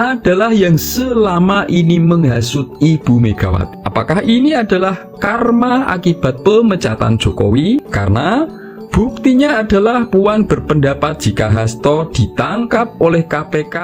adalah yang selama ini menghasut Ibu Megawati. Apakah ini adalah karma akibat pemecatan Jokowi? Karena buktinya adalah Puan berpendapat jika Hasto ditangkap oleh KPK.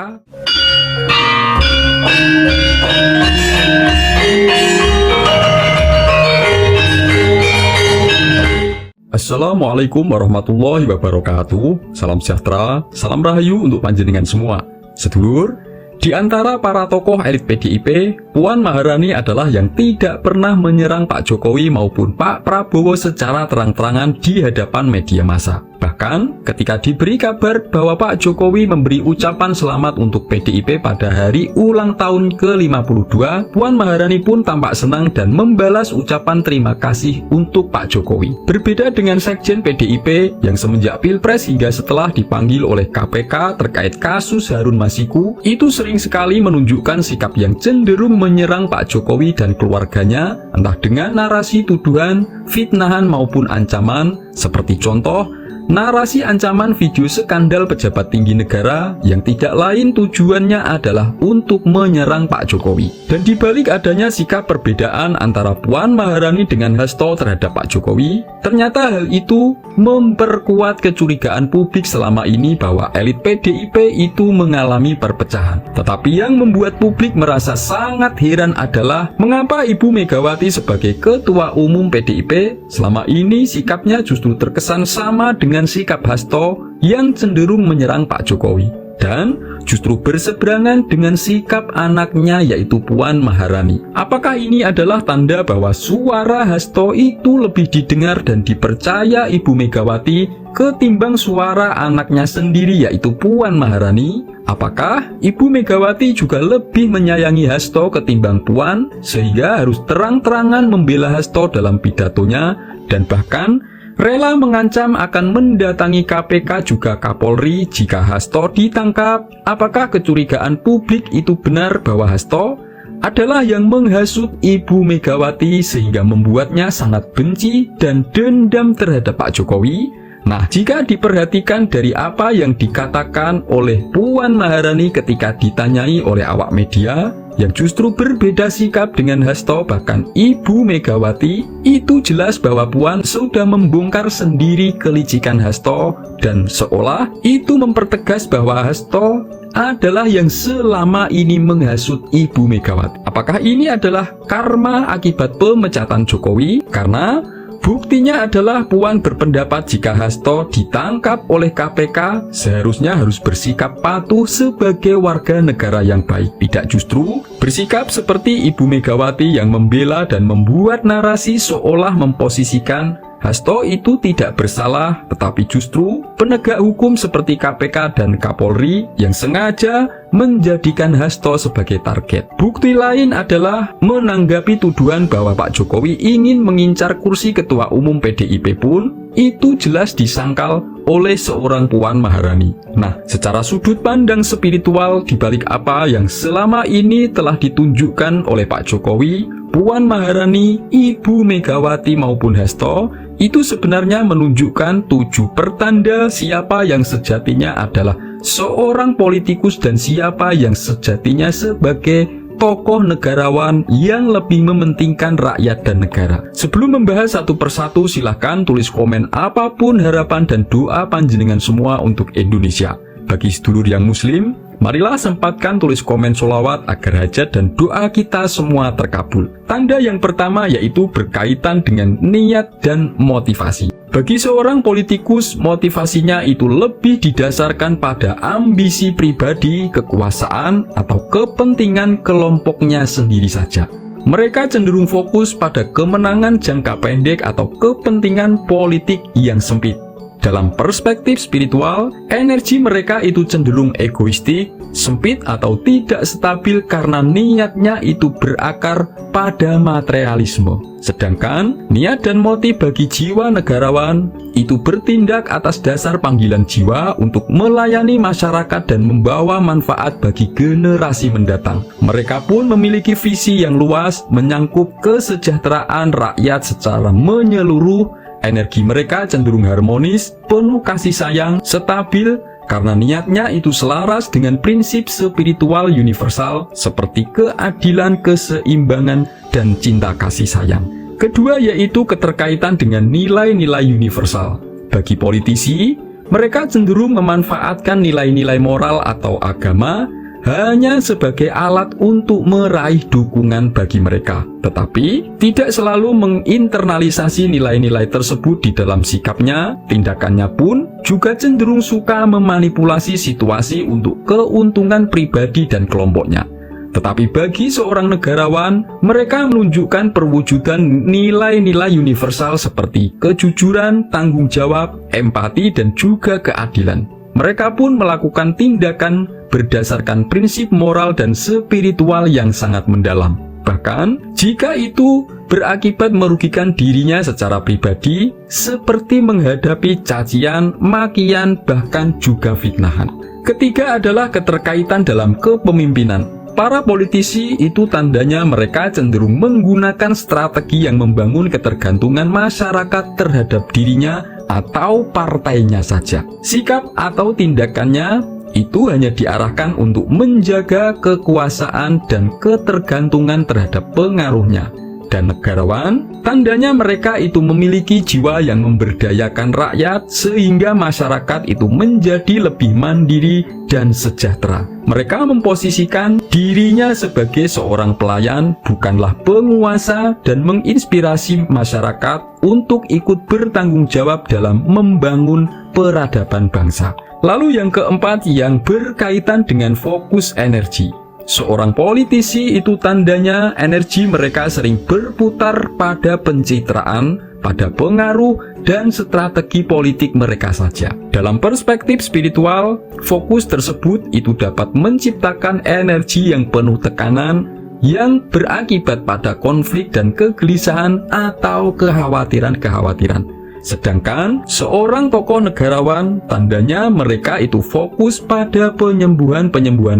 Assalamualaikum warahmatullahi wabarakatuh. Salam sejahtera, salam rahayu untuk panjenengan semua. Sedulur, di antara para tokoh elit PDIP, Puan Maharani adalah yang tidak pernah menyerang Pak Jokowi maupun Pak Prabowo secara terang-terangan di hadapan media massa. Bahkan ketika diberi kabar bahwa Pak Jokowi memberi ucapan selamat untuk PDIP pada hari ulang tahun ke-52, Puan Maharani pun tampak senang dan membalas ucapan terima kasih untuk Pak Jokowi. Berbeda dengan Sekjen PDIP yang semenjak Pilpres hingga setelah dipanggil oleh KPK terkait kasus Harun Masiku, itu sering sekali menunjukkan sikap yang cenderung menyerang Pak Jokowi dan keluarganya, entah dengan narasi tuduhan, fitnahan maupun ancaman, seperti contoh narasi ancaman video skandal pejabat tinggi negara yang tidak lain tujuannya adalah untuk menyerang Pak Jokowi. Dan dibalik adanya sikap perbedaan antara Puan Maharani dengan Hasto terhadap Pak Jokowi, ternyata hal itu memperkuat kecurigaan publik selama ini bahwa elit PDIP itu mengalami perpecahan. Tetapi yang membuat publik merasa sangat heran adalah mengapa Ibu Megawati sebagai Ketua Umum PDIP selama ini sikapnya justru terkesan sama dengan sikap Hasto yang cenderung menyerang Pak Jokowi, dan justru berseberangan dengan sikap anaknya yaitu Puan Maharani. Apakah ini adalah tanda bahwa suara Hasto itu lebih didengar dan dipercaya Ibu Megawati ketimbang suara anaknya sendiri yaitu Puan Maharani? Apakah Ibu Megawati juga lebih menyayangi Hasto ketimbang Puan sehingga harus terang-terangan membela Hasto dalam pidatonya dan bahkan rela mengancam akan mendatangi KPK juga Kapolri jika Hasto ditangkap? Apakah kecurigaan publik itu benar bahwa Hasto adalah yang menghasut Ibu Megawati sehingga membuatnya sangat benci dan dendam terhadap Pak Jokowi? Nah, jika diperhatikan dari apa yang dikatakan oleh Puan Maharani ketika ditanyai oleh awak media yang justru berbeda sikap dengan Hasto bahkan Ibu Megawati, itu jelas bahwa Puan sudah membongkar sendiri kelicikan Hasto dan seolah itu mempertegas bahwa Hasto adalah yang selama ini menghasut Ibu Megawati. Apakah ini adalah karma akibat pemecatan Jokowi? Karena buktinya adalah Puan berpendapat jika Hasto ditangkap oleh KPK seharusnya harus bersikap patuh sebagai warga negara yang baik, tidak justru bersikap seperti Ibu Megawati yang membela dan membuat narasi seolah memposisikan Hasto itu tidak bersalah, tetapi justru penegak hukum seperti KPK dan Kapolri yang sengaja menjadikan Hasto sebagai target. Bukti lain adalah menanggapi tuduhan bahwa Pak Jokowi ingin mengincar kursi Ketua Umum PDIP pun itu jelas disangkal oleh seorang Puan Maharani. Nah, secara sudut pandang spiritual dibalik apa yang selama ini telah ditunjukkan oleh Pak Jokowi, Puan Maharani, Ibu Megawati maupun Hasto, itu sebenarnya menunjukkan 7 pertanda siapa yang sejatinya adalah seorang politikus dan siapa yang sejatinya sebagai tokoh negarawan yang lebih mementingkan rakyat dan negara. Sebelum membahas satu persatu, silahkan tulis komen apapun harapan dan doa panjenengan semua untuk Indonesia. Bagi sedulur yang muslim, marilah sempatkan tulis komen sholawat agar hajat dan doa kita semua terkabul. Tanda yang pertama yaitu berkaitan dengan niat dan motivasi. Bagi seorang politikus, motivasinya itu lebih didasarkan pada ambisi pribadi, kekuasaan, atau kepentingan kelompoknya sendiri saja. Mereka cenderung fokus pada kemenangan jangka pendek atau kepentingan politik yang sempit. Dalam perspektif spiritual, energi mereka itu cenderung egoistik, sempit atau tidak stabil karena niatnya itu berakar pada materialisme. Sedangkan niat dan motif bagi jiwa negarawan itu bertindak atas dasar panggilan jiwa untuk melayani masyarakat dan membawa manfaat bagi generasi mendatang. Mereka pun memiliki visi yang luas menyangkut kesejahteraan rakyat secara menyeluruh. Energi mereka cenderung harmonis, penuh kasih sayang, stabil, karena niatnya itu selaras dengan prinsip spiritual universal seperti keadilan, keseimbangan, dan cinta kasih sayang. Kedua yaitu keterkaitan dengan nilai-nilai universal. Bagi politisi, mereka cenderung memanfaatkan nilai-nilai moral atau agama hanya sebagai alat untuk meraih dukungan bagi mereka, tetapi tidak selalu menginternalisasi nilai-nilai tersebut di dalam sikapnya. Tindakannya pun juga cenderung suka memanipulasi situasi untuk keuntungan pribadi dan kelompoknya. Tetapi bagi seorang negarawan, mereka menunjukkan perwujudan nilai-nilai universal seperti kejujuran, tanggung jawab, empati, dan juga keadilan. Mereka pun melakukan tindakan berdasarkan prinsip moral dan spiritual yang sangat mendalam. Bahkan, jika itu berakibat merugikan dirinya secara pribadi, seperti menghadapi cacian, makian, bahkan juga fitnahan. Ketiga adalah keterkaitan dalam kepemimpinan. Para politisi itu tandanya mereka cenderung menggunakan strategi yang membangun ketergantungan masyarakat terhadap dirinya atau partainya saja. Sikap atau tindakannya itu hanya diarahkan untuk menjaga kekuasaan dan ketergantungan terhadap pengaruhnya. Dan negarawan, tandanya mereka itu memiliki jiwa yang memberdayakan rakyat sehingga masyarakat itu menjadi lebih mandiri dan sejahtera. Mereka memposisikan dirinya sebagai seorang pelayan, bukanlah penguasa, dan menginspirasi masyarakat untuk ikut bertanggung jawab dalam membangun peradaban bangsa. Lalu yang keempat yang berkaitan dengan fokus energi. Seorang politisi itu tandanya energi mereka sering berputar pada pencitraan, pada pengaruh, dan strategi politik mereka saja. Dalam perspektif spiritual, fokus tersebut itu dapat menciptakan energi yang penuh tekanan, yang berakibat pada konflik dan kegelisahan atau kekhawatiran-kekhawatiran. Sedangkan seorang tokoh negarawan, tandanya mereka itu fokus pada penyembuhan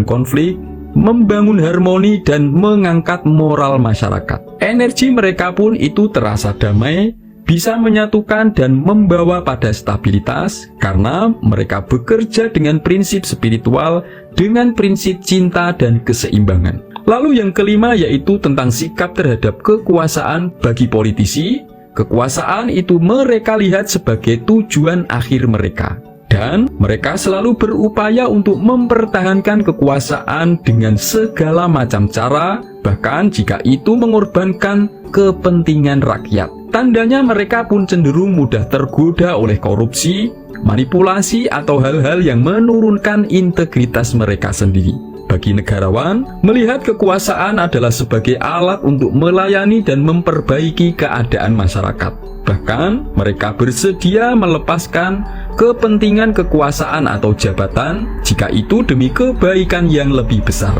konflik, membangun harmoni, dan mengangkat moral masyarakat. Energi mereka pun itu terasa damai, bisa menyatukan dan membawa pada stabilitas karena mereka bekerja dengan prinsip spiritual, dengan prinsip cinta dan keseimbangan. Lalu yang kelima yaitu tentang sikap terhadap kekuasaan. Bagi politisi, kekuasaan itu mereka lihat sebagai tujuan akhir mereka. Dan mereka selalu berupaya untuk mempertahankan kekuasaan dengan segala macam cara, bahkan jika itu mengorbankan kepentingan rakyat. Tandanya mereka pun cenderung mudah tergoda oleh korupsi, manipulasi, atau hal-hal yang menurunkan integritas mereka sendiri. Bagi negarawan, melihat kekuasaan adalah sebagai alat untuk melayani dan memperbaiki keadaan masyarakat. Bahkan, mereka bersedia melepaskan kepentingan kekuasaan atau jabatan jika itu demi kebaikan yang lebih besar.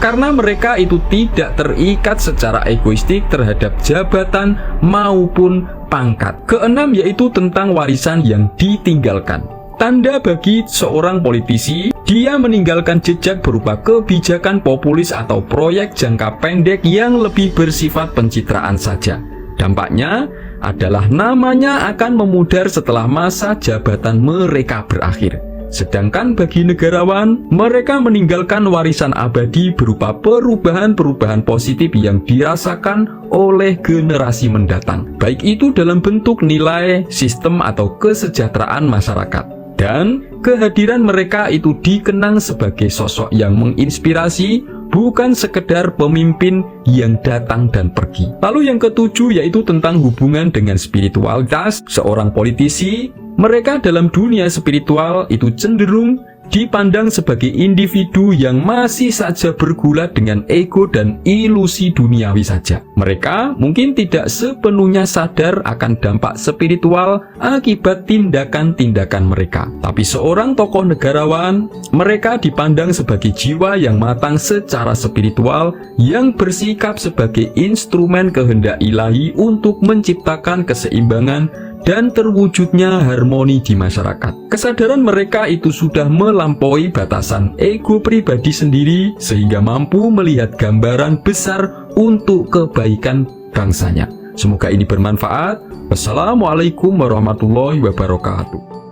Karena mereka itu tidak terikat secara egoistik terhadap jabatan maupun pangkat. Keenam yaitu tentang warisan yang ditinggalkan. Tanda bagi seorang politisi, dia meninggalkan jejak berupa kebijakan populis atau proyek jangka pendek yang lebih bersifat pencitraan saja. Dampaknya adalah namanya akan memudar setelah masa jabatan mereka berakhir. Sedangkan bagi negarawan, mereka meninggalkan warisan abadi berupa perubahan-perubahan positif yang dirasakan oleh generasi mendatang, baik itu dalam bentuk nilai, sistem, atau kesejahteraan masyarakat. Dan kehadiran mereka itu dikenang sebagai sosok yang menginspirasi, bukan sekedar pemimpin yang datang dan pergi. Lalu yang ketujuh yaitu tentang hubungan dengan spiritualitas seorang politisi. Mereka dalam dunia spiritual itu cenderung dipandang sebagai individu yang masih saja bergulat dengan ego dan ilusi duniawi saja. Mereka mungkin tidak sepenuhnya sadar akan dampak spiritual akibat tindakan-tindakan mereka. Tapi seorang tokoh negarawan, mereka dipandang sebagai jiwa yang matang secara spiritual, yang bersikap sebagai instrumen kehendak ilahi untuk menciptakan keseimbangan dan terwujudnya harmoni di masyarakat. Kesadaran mereka itu sudah melampaui batasan ego pribadi sendiri sehingga mampu melihat gambaran besar untuk kebaikan bangsanya. Semoga ini bermanfaat. Wassalamualaikum warahmatullahi wabarakatuh.